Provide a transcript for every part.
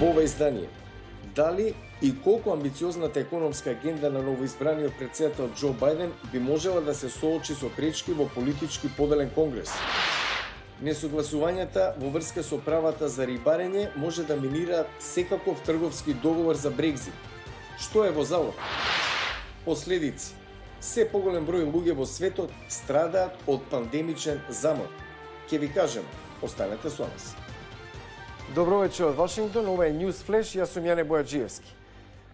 Во ова издание, дали и колку амбициозната економска агенда на новоизбраниот претседател Џо Бајден би можела да се соочи со пречки во политички поделен конгрес. Несогласувањата во врска со правата за рибарење може да минираат секаков трговски договор за Брекзит. Што е во залог? Последици. Се поголем број луѓе во светот страдаат од пандемичен замор. Ке ви кажем, останете со нас. Добро вечер од Вашингтон, ова е News Flash, јас сум Јане Бојаджиевски.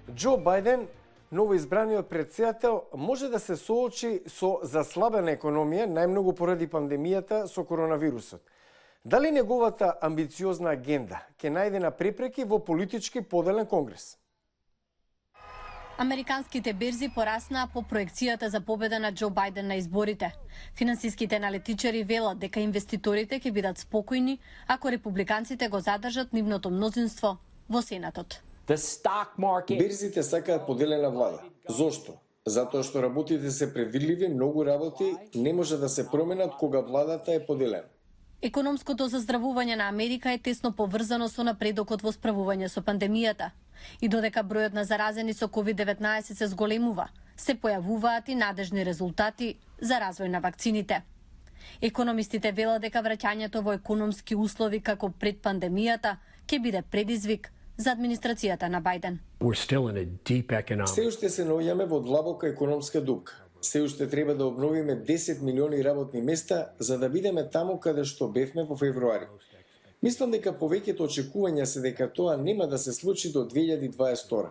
Џо Бајден, новоизбраниот претседател, може да се соочи со заслабена економија, најмногу поради пандемијата со коронавирусот. Дали неговата амбициозна агенда ќе најде на препреки во политички поделен конгрес? Американските берзи пораснаа по проекцијата за победа на Џо Бајден на изборите. Финансиските аналитичари велат дека инвеститорите ќе бидат спокојни ако републиканците го задржат нивното мнозинство во Сенатот. Берзите сакаат поделена влада. Зошто? Затоа што работите се предвидливи, многу работи не може да се променат кога владата е поделена. Економското заздравување на Америка е тесно поврзано со напредокот во справување со пандемијата. И додека бројот на заразени со COVID-19 се зголемува, се појавуваат и надежни резултати за развој на вакцините. Економистите велат дека враќањето во економски услови како пред пандемијата ќе биде предизвик за администрацијата на Бајден. Се уште се наоѓаме во длабока економска дупка. Се уште треба да обновиме 10 милиони работни места за да бидеме таму каде што бевме во февруари. Мислам дека повеќето очекувања се дека тоа нема да се случи до 2022.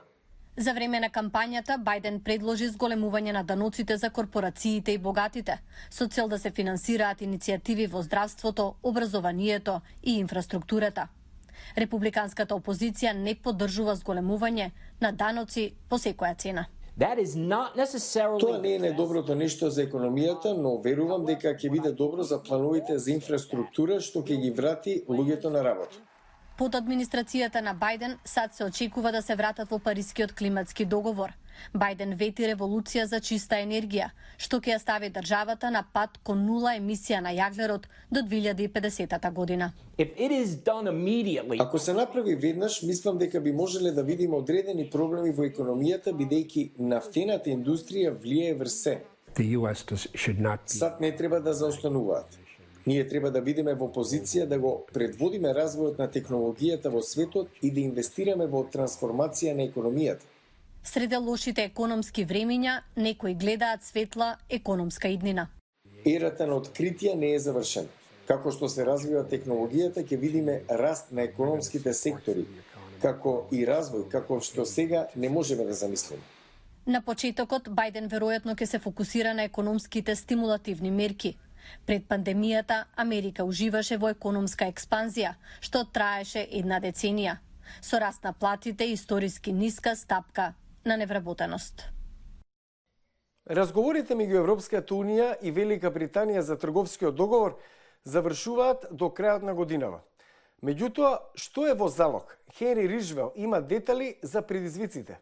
За време на кампањата Бајден предложи зголемување на даноците за корпорациите и богатите, со цел да се финансираат иницијативи во здравството, образованието и инфраструктурата. Републиканската опозиција не поддржува зголемување на даноци по секоја цена. Тоа не е најдоброто нешто за економијата, но верувам дека ќе биде добро за плановите за инфраструктура што ќе ги врати луѓето на работа. Под администрацијата на Бајден САД се очекува да се вратат во Парискиот климатски договор. Бајден вети револуција за чиста енергија, што ќе ја стави државата на пат кон нула емисија на јаглерод до 2050 година. Ако се направи веднаш, мислам дека би можеле да видиме одредени проблеми во економијата, бидејќи нафтената индустрија влијае врз се. САД не треба да заостануваат. Ние треба да бидеме во позиција да го предводиме развојот на технологијата во светот и да инвестираме во трансформација на економијата. Среде лошите економски времиња, некои гледаат светла економска иднина. Ерата на откритија не е завршена. Како што се развива технологијата, ќе видиме раст на економските сектори, како и развој, како што сега не можеме да замислиме. На почетокот, Бајден веројатно ќе се фокусира на економските стимулативни мерки. Пред пандемијата, Америка уживаше во економска експанзија, што траеше една деценија, со раст на платите и историски ниска стапка на невработеност. Разговорите меѓу Европската Унија и Велика Британија за трговскиот договор завршуваат до крајот на годинава. Меѓутоа, што е во залог? Хенри Рижвел има детали за предизвиците.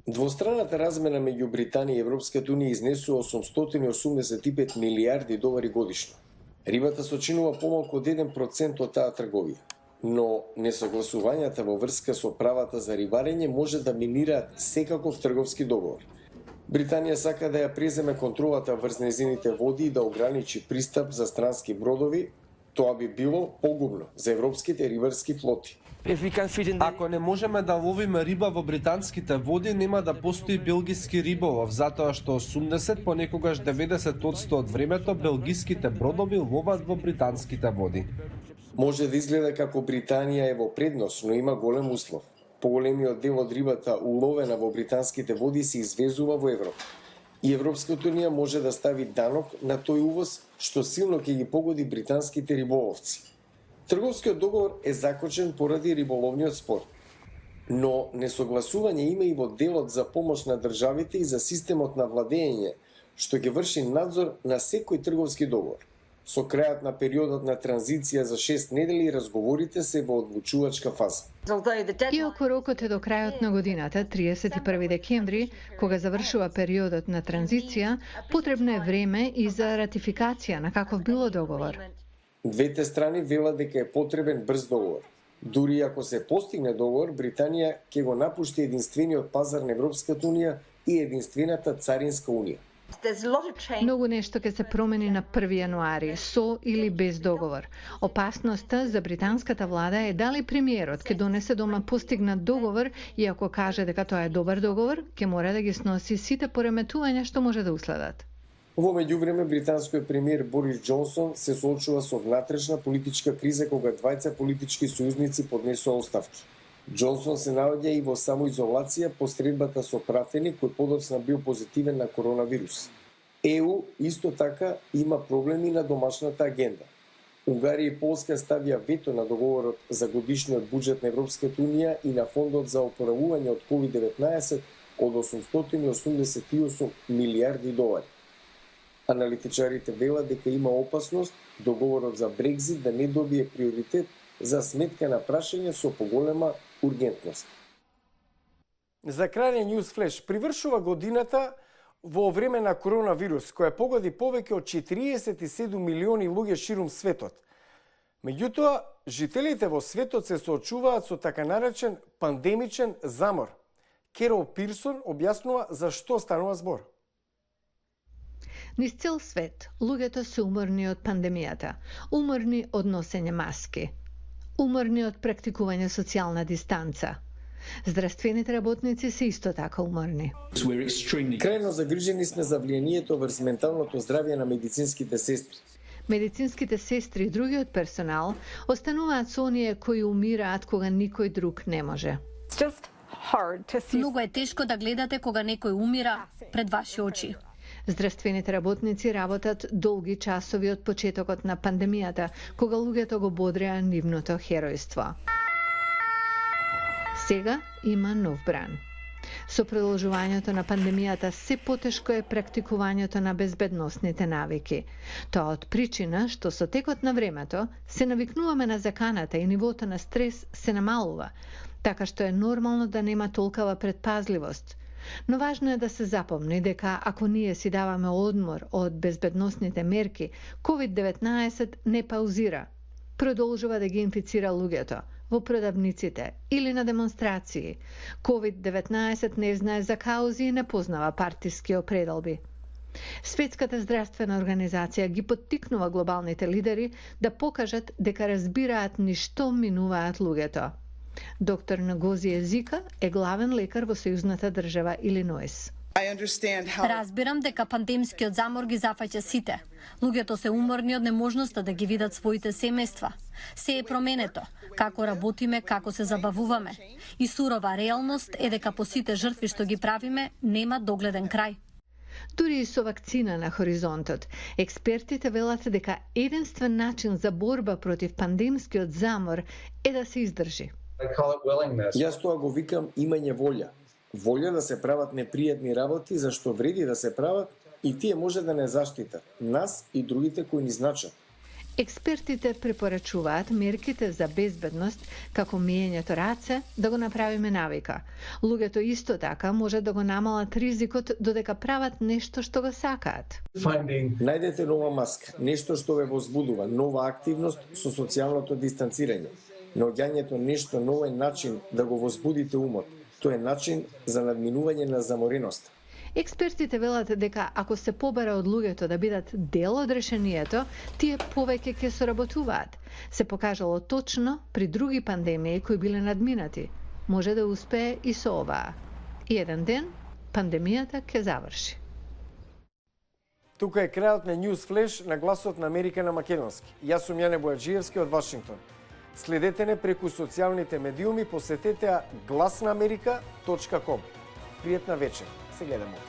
Двостраната размена меѓу Британија и Европската Унија изнесува 885 милијарди долари годишно. Рибата сочинува помалку од 1% од таа трговија. Но несогласувањата во врска со правата за рибарење може да минираат секаков трговски договор. Британија сака да ја преземе контролата врз нејзините води и да ограничи пристап за странски бродови. Тоа би било погубно за европските рибарски флоти. Ако не можеме да ловиме риба во британските води, нема да постои белгиски риболов, затоа што 80, понекогаш 90% од времето белгиските бродови ловат во британските води. Може да изгледа како Британија е во предност, но има голем услов. Поголемиот дел од рибата уловена во британските води се извезува во Европа. И Европската Унија може да стави данок на тој увоз, што силно ќе ги погоди британските риболовци. Трговскиот договор е закочен поради риболовниот спор. Но несогласување има и во делот за помош на државите и за системот на владење, што ќе врши надзор на секој трговски договор. Со крајот на периодот на транзиција за 6 недели разговорите се во одлучувачка фаза. Иако рокот е до крајот на годината, 31 декември, кога завршува периодот на транзиција, потребно е време и за ратификација на каков било договор. Двете страни велат дека е потребен брз договор. Дури ако се постигне договор, Британија ќе го напушти единствениот пазар на Европската Унија и единствената царинска унија. Многу нешто ќе се промени на 1 јануари, со или без договор. Опасноста за британската влада е дали премиерот ќе донесе дома постигнат договор и ако каже дека тоа е добар договор, ќе мора да ги сноси сите пореметувања што може да уследат. Во меѓувреме, британскиот премиер Борис Џонсон се соочува со внатрешна политичка криза кога двајца политички сојузници поднесоа оставки. Џонсон се наоѓа и во самоизолација по средбата со пратеник кој подоцна бил позитивен на коронавирус. ЕУ исто така има проблеми на домашната агенда. Унгарија и Полска ставија вето на договорот за годишниот буџет на Европската Унија и на фондот за опоравување од COVID-19 од 888 милиарди долари. Аналитичарите велат дека има опасност договорот за Брекзит да не добие приоритет за сметка на прашање со поголема ургентност. За крај News Flash, привршува годината во време на коронавирус, која погоди повеќе од 47 милиони луѓе ширум светот. Меѓутоа, жителите во светот се соочуваат со така наречен пандемичен замор. Керол Пирсон објаснува за што станува збор. Низ цел свет, луѓето се уморни од пандемијата, уморни од носење маски, уморни од практикување социјална дистанца. Здравствените работници се исто така уморни. Крајно загрижени сме за влијанието врз менталното здравје на медицинските сестри. Медицинските сестри и другиот персонал остануваат со оние кои умираат кога никој друг не може. Многу е тешко да гледате кога некој умира пред ваши очи. Здравствените работници работат долги часови од почетокот на пандемијата, кога луѓето го бодреа нивното херојство. Сега има нов бран. Со продолжувањето на пандемијата се потешко е практикувањето на безбедносните навики. Тоа од причина што со текот на времето се навикнуваме на заканата и нивото на стрес се намалува, така што е нормално да нема толкова предпазливост. Но важно е да се запомни дека ако ние си даваме одмор од безбедносните мерки, COVID-19 не паузира. Продолжува да ги инфицира луѓето во продавниците или на демонстрации. COVID-19 не знае за каузи и не познава партиски определби. Светската здравствена организација ги поттикнува глобалните лидери да покажат дека разбираат ништо минуваат луѓето. Доктор Нгози Езика е главен лекар во сојузната држава Илиноис. Разбирам дека пандемскиот замор ги зафаќа сите. Луѓето се уморни од неможноста да ги видат своите семејства. Се е променето, како работиме, како се забавуваме. И сурова реалност е дека по сите жртви што ги правиме, нема догледен крај. Дури и со вакцина на хоризонтот, експертите велат дека единствен начин за борба против пандемскиот замор е да се издржи. Јас тоа го викам имање волја. Волја да се прават непријатни работи, зашто вреди да се прават и тие може да не заштитат нас и другите кои ни значат. Експертите препорачуваат мерките за безбедност, како миењето раце, да го направиме навика. Луѓето исто така може да го намалат ризикот додека прават нешто што го сакаат. Најдете нова маска, нешто што ве возбудува, нова активност со социјалното дистанцирање. Наоѓањето нешто ново е начин да го возбудите умот. Тоа е начин за надминување на замореноста. Експертите велат дека ако се побара од луѓето да бидат дел од решението, тие повеќе ќе соработуваат. Се покажало точно при други пандемии кои биле надминати. Може да успее и со оваа. И еден ден пандемијата ќе заврши. Тука е крајот на News Flash на Гласот на Америка на македонски. Јас сум Јане Бојаджиевски од Вашингтон. Следете не преку социјалните медиуми, посетете гласнамерика.com. Пријатна вечер. Се гледаме.